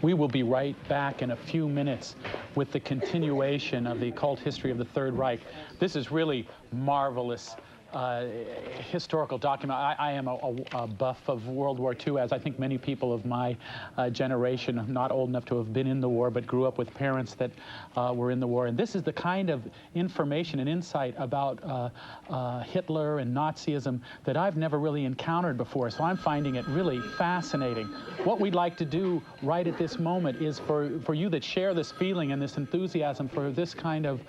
We will be right back in a few minutes with the continuation of the occult history of the Third Reich. This is really marvelous historical document. I am a buff of World War II, as I think many people of my generation, not old enough to have been in the war, but grew up with parents that were in the war. And this is the kind of information and insight about Hitler and Nazism that I've never really encountered before. So I'm finding it really fascinating. What we'd like to do right at this moment is for you that share this feeling and this enthusiasm for this kind of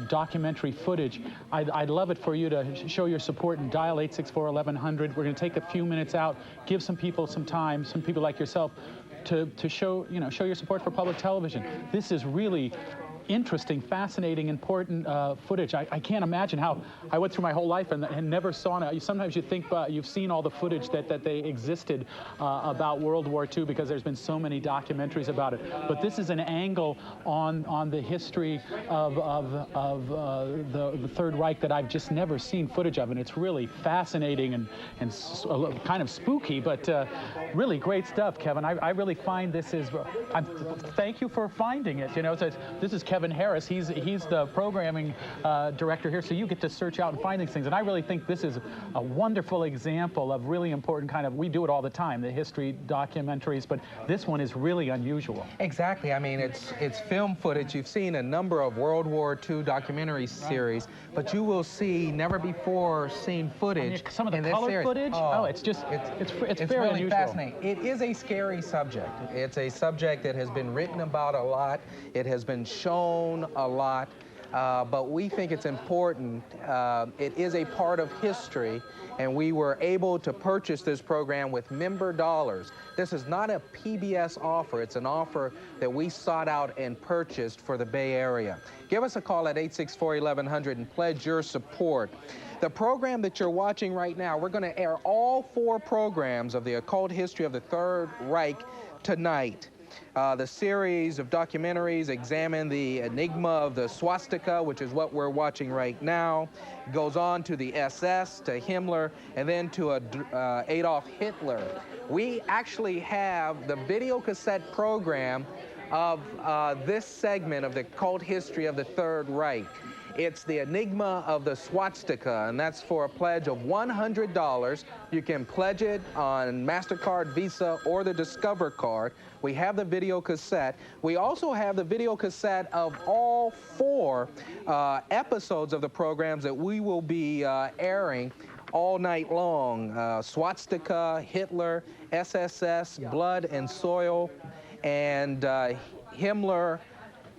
documentary footage, I'd love it for you to show your support and dial 864-1100. We're going to take a few minutes out, give some people some time, some people like yourself, to show your support for public television. This is really interesting, fascinating, important footage. I can't imagine how I went through my whole life and never saw it. Sometimes you think you've seen all the footage that they existed about World War II because there's been so many documentaries about it. But this is an angle on the history of the Third Reich that I've just never seen footage of, and it's really fascinating and kind of spooky, but really great stuff, Kevin. I really find this is. Thank you for finding it. This is Kevin Harris. He's the programming director here, so you get to search out and find these things. And I really think this is a wonderful example of really important kind of, we do it all the time, the history documentaries, but this one is really unusual. Exactly. I mean, it's film footage. You've seen a number of World War II documentary series, but you will see never before seen footage. And some of the color footage. It's very really unusual. Fascinating. It is a scary subject. It's a subject that has been written about a lot. It has been shown a lot, but we think it's important. It is a part of history, and we were able to purchase this program with member dollars. This is not a PBS offer. It's an offer that we sought out and purchased for the Bay Area. Give us a call at 864-1100 and pledge your support. The program that you're watching right now, we're going to air all 4 programs of the occult history of the Third Reich tonight. The series of documentaries examine the enigma of the swastika, which is what we're watching right now. It goes on to the SS, to Himmler, and then to Adolf Hitler. We actually have the video cassette program of this segment of the occult history of the Third Reich. It's the enigma of the swastika, and that's for a pledge of $100. You can pledge it on MasterCard, Visa, or the Discover card. We have the video cassette. We also have the video cassette of all 4 episodes of the programs that we will be airing all night long. Swastika, Hitler, SSS, Blood and Soil, and Himmler,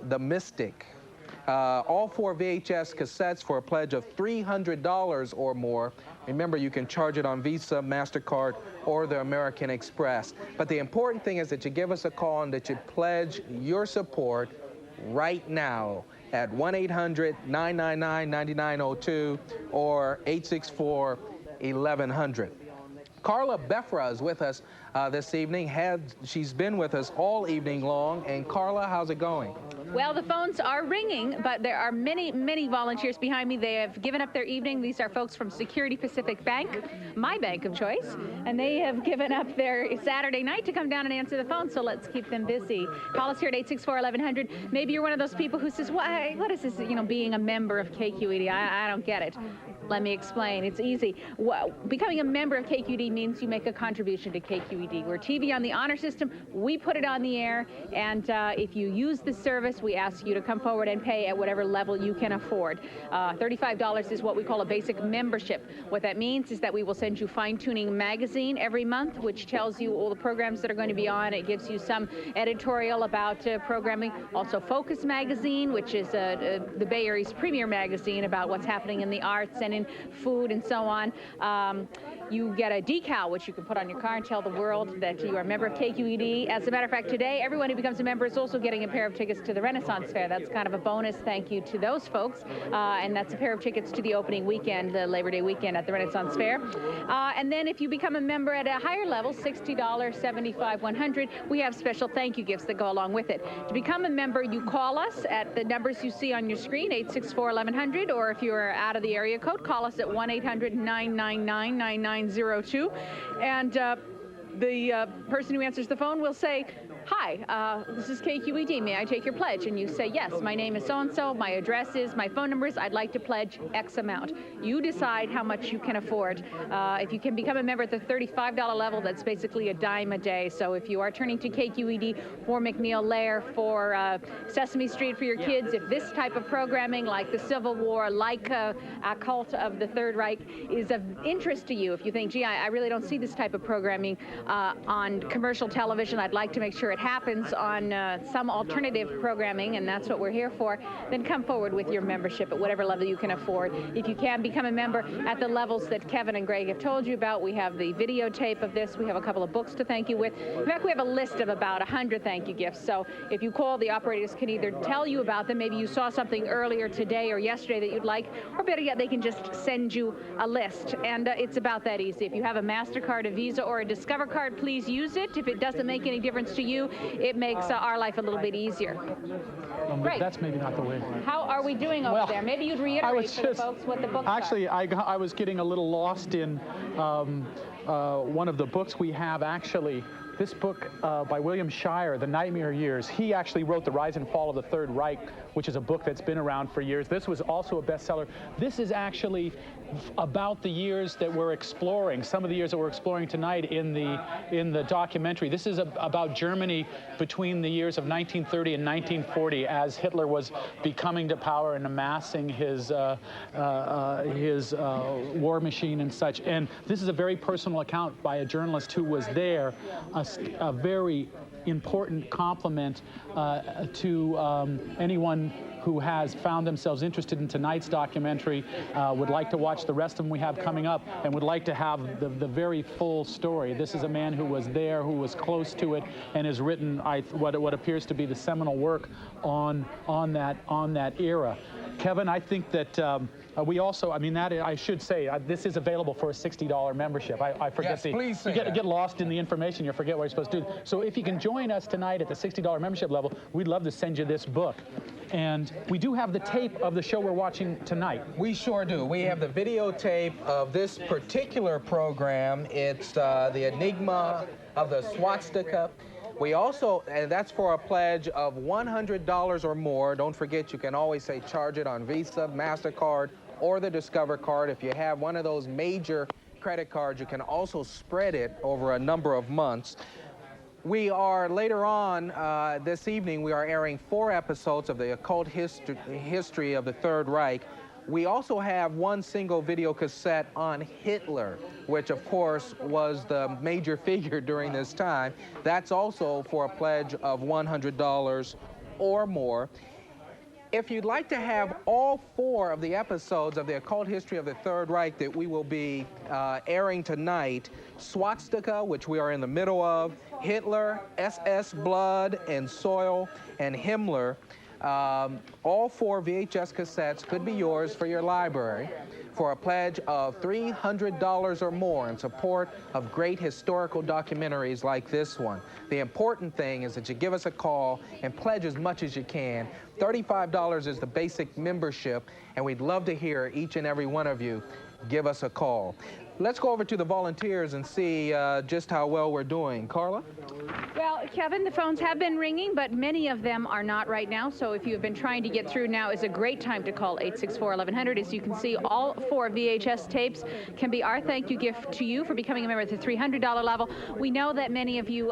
the Mystic. All 4 VHS cassettes for a pledge of $300 or more. Remember, you can charge it on Visa, MasterCard, or the American Express. But the important thing is that you give us a call and that you pledge your support right now at 1-800-999-9902 or 864-1100. Carla Befra is with us this evening. She's been with us all evening long. And Carla, how's it going? Well, the phones are ringing, but there are many, many volunteers behind me. They have given up their evening. These are folks from Security Pacific Bank, my bank of choice, and they have given up their Saturday night to come down and answer the phone, so let's keep them busy. Call us here at 864-1100. Maybe you're one of those people who says, what is this, being a member of KQED? I don't get it. Let me explain. It's easy. Becoming a member of KQED means you make a contribution to KQED. We're TV on the honor system. We put it on the air, and if you use the service, we ask you to come forward and pay at whatever level you can afford. $35 is what we call a basic membership. What that means is that we will send you Fine Tuning magazine every month, which tells you all the programs that are going to be on. It gives you some editorial about programming. Also Focus magazine, which is the Bay Area's premier magazine about what's happening in the arts and in food and so on. You get a decal, which you can put on your car and tell the world that you are a member of KQED. As a matter of fact, today, everyone who becomes a member is also getting a pair of tickets to the Renaissance Fair. That's kind of a bonus thank you to those folks. And that's a pair of tickets to the opening weekend, the Labor Day weekend at the Renaissance Fair. And then if you become a member at a higher level, $60, $75, $100, we have special thank you gifts that go along with it. To become a member, you call us at the numbers you see on your screen, 864-1100, or if you're out of the area code, call us at 1-800-999-9902. And the person who answers the phone will say, "Hi, this is KQED. May I take your pledge?" And you say, "Yes, my name is so-and-so, my address is, my phone number is, I'd like to pledge X amount." You decide how much you can afford. If you can become a member at the $35 level, that's basically a dime a day. So if you are turning to KQED for McNeil Lair, for Sesame Street for your kids, if this type of programming like the Civil War, like Occult of the Third Reich is of interest to you, if you think, gee, I really don't see this type of programming on commercial television, I'd like to make sure it happens on some alternative programming, and that's what we're here for, then come forward with your membership at whatever level you can afford. If you can become a member at the levels that Kevin and Greg have told you about, we have the videotape of this, we have a couple of books to thank you with. In fact, we have a list of about 100 thank you gifts, so if you call, the operators can either tell you about them, maybe you saw something earlier today or yesterday that you'd like, or better yet, they can just send you a list, and it's about that easy. If you have a MasterCard, a Visa, or a Discover card, please use it. If it doesn't make any difference to you, it makes our life a little bit easier. Right. That's maybe not the way. How are we doing over there? Maybe you'd reiterate for the folks what the books actually, are. I was getting a little lost in one of the books we have, actually. This book by William Shirer, The Nightmare Years, he actually wrote The Rise and Fall of the Third Reich, which is a book that's been around for years. This was also a bestseller. This is actually about the years that we're exploring, some of the years that we're exploring tonight in the documentary. This is about Germany between the years of 1930 and 1940 as Hitler was becoming to power and amassing his war machine and such. And this is a very personal account by a journalist who was there, a very important compliment to anyone who has found themselves interested in tonight's documentary, would like to watch the rest of them we have coming up, and would like to have the very full story. This is a man who was there, who was close to it, and has written what appears to be the seminal work on that era. Kevin, I think that we also, I mean, that I should say, this is available for a $60 membership. I forget please say get lost in the information, you forget what you're supposed to do. So if you can join us tonight at the $60 membership level, we'd love to send you this book. And we do have the tape of the show we're watching tonight. We sure do. We have the videotape of this particular program. It's the Enigma of the Swastika. We also, and that's for a pledge of $100 or more. Don't forget, you can always say charge it on Visa, MasterCard, or the Discover card. If you have one of those major credit cards, you can also spread it over a number of months. We are, later on this evening, we are airing 4 episodes of the Occult History of the Third Reich. We also have one single video cassette on Hitler, which of course was the major figure during this time. That's also for a pledge of $100 or more. If you'd like to have all 4 of the episodes of the Occult History of the Third Reich that we will be airing tonight, Swastika, which we are in the middle of, Hitler, SS Blood and Soil, and Himmler, all 4 VHS cassettes could be yours for your library for a pledge of $300 or more in support of great historical documentaries like this one. The important thing is that you give us a call and pledge as much as you can. $35 is the basic membership, and we'd love to hear each and every one of you give us a call. Let's go over to the volunteers and see just how well we're doing. Carla? Well, Kevin, the phones have been ringing, but many of them are not right now. So if you've been trying to get through, now is a great time to call 864-1100. As you can see, all 4 VHS tapes can be our thank you gift to you for becoming a member at the $300 level. We know that many of you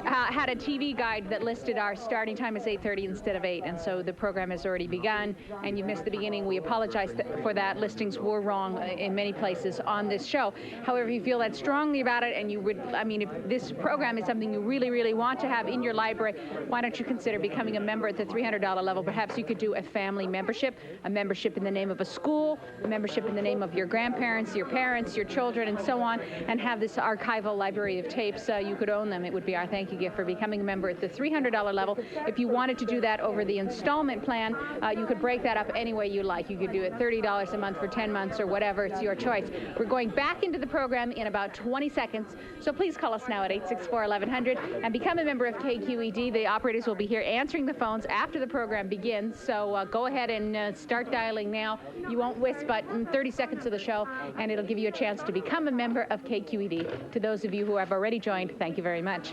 had a TV guide that listed our starting time as 8:30 instead of 8, and so the program has already begun, and you missed the beginning. We apologize for that. Listings were wrong in many places on this show. However, if you feel that strongly about it, and you would, I mean, if this program is something you really, really want to have in your library, why don't you consider becoming a member at the $300 level? Perhaps you could do a family membership, a membership in the name of a school, a membership in the name of your grandparents, your parents, your children, and so on, and have this archival library of tapes. You could own them. It would be our thank you gift for becoming a member at the $300 level. If you wanted to do that over the installment plan, you could break that up any way you like. You could do it $30 a month for 10 months or whatever. It's your choice. We're going back into the program in about 20 seconds, so please call us now at 864-1100 and become a member of KQED. The operators will be here answering the phones after the program begins, so go ahead and start dialing now. You won't miss but 30 seconds of the show, and it'll give you a chance to become a member of KQED. To those of you who have already joined, thank you very much.